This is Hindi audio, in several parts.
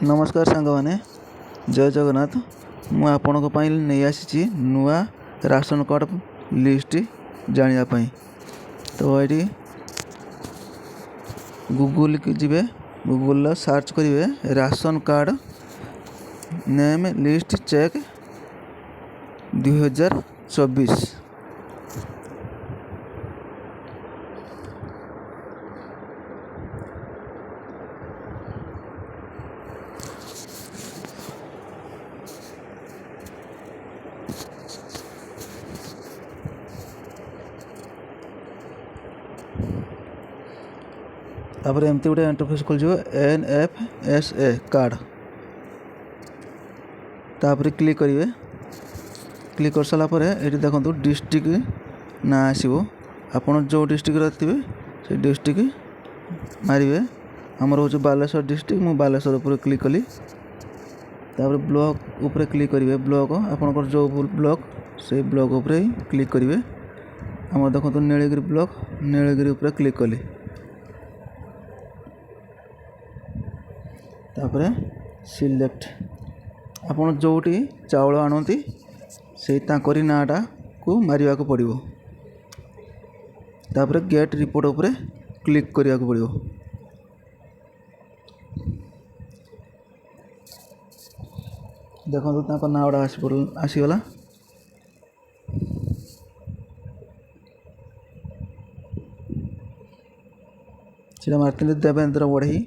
नमस्कार सांग मैंने जय जगन्नाथ। मु आपण नहीं आसी नुआ राशन कार्ड लिस्ट जानापी। तो ये गूगल की जी गूगल सर्च करेंगे ration card name list check 2024। तापर एमती गोटे इंटरफेस खोल NFSA कार्ड तापर क्लिक करेंगे। क्लिक कर सारापर ये देखो डिस्ट्रिक्ट ना आसो आपड़ जो डिस्ट्रिक्ट थे से डिस्ट्रिक्ट मारे। आमर हूँ बालेश्वर डिस्ट्रिक्ट मु बालेश्वर उपर क्लिक कली। तापर ब्लॉक उपर क्लिक करेंगे। ब्लॉक आपंकर जो ब्लॉक से ब्लॉक उपर क्लिक करेंगे। आम देखो नीलगिरी ब्लॉक नीलगिरी उपर क्लिक कली। तापर सिलेक्ट आपन जोटी चाउल आनती से ताकरी नाटा को मारिया को पड़ो। तापर गेट रिपोर्ट उपर क्लिक करिया को पड़ो। देखो ताको नाड़ा आसीगला। सीधा मार्ती देवेंद्र बढ़ई।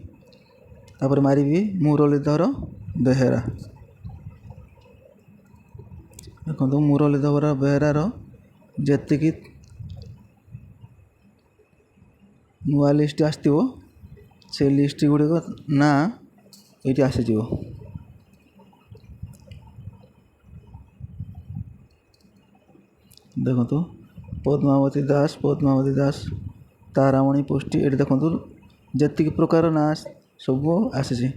तापर मारी मुरलीधर बेहेरा। देखो मुरलीधर बेहेरार जी नुआ लिस्ट आसो से लिस्ट गुड़िक ना ये आसीज। देखो पद्मावती दास तारामणि पुष्टि ये देखो जी प्रकार ना सब आसी।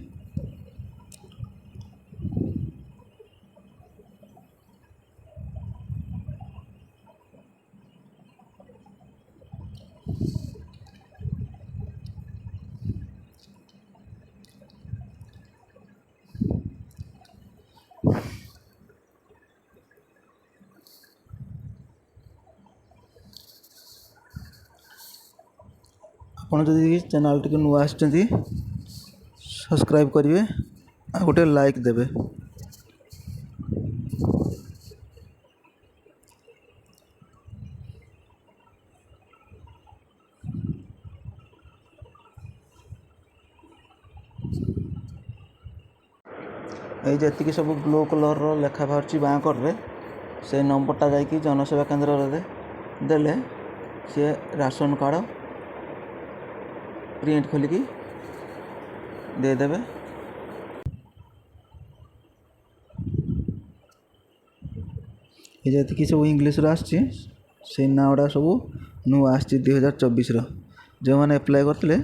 आपड़ जदि चैनल टी नुआ आसुँच सब्सक्राइब करेंगे आ गोटे लाइक देवे। ये जी सब ब्लू कलर लेखा बाहर बाँ कड़े से नंबरटा जाकि जनसेवा केन्द्र देले सी राशन कार्ड प्रिंट खोलिकी देदेवे। ये जी सब इंग्लीश आसी से ना गुड़ा सब नुआ आसी 2024 जो मैंने एप्लाय करते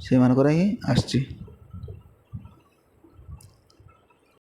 से ही आसी।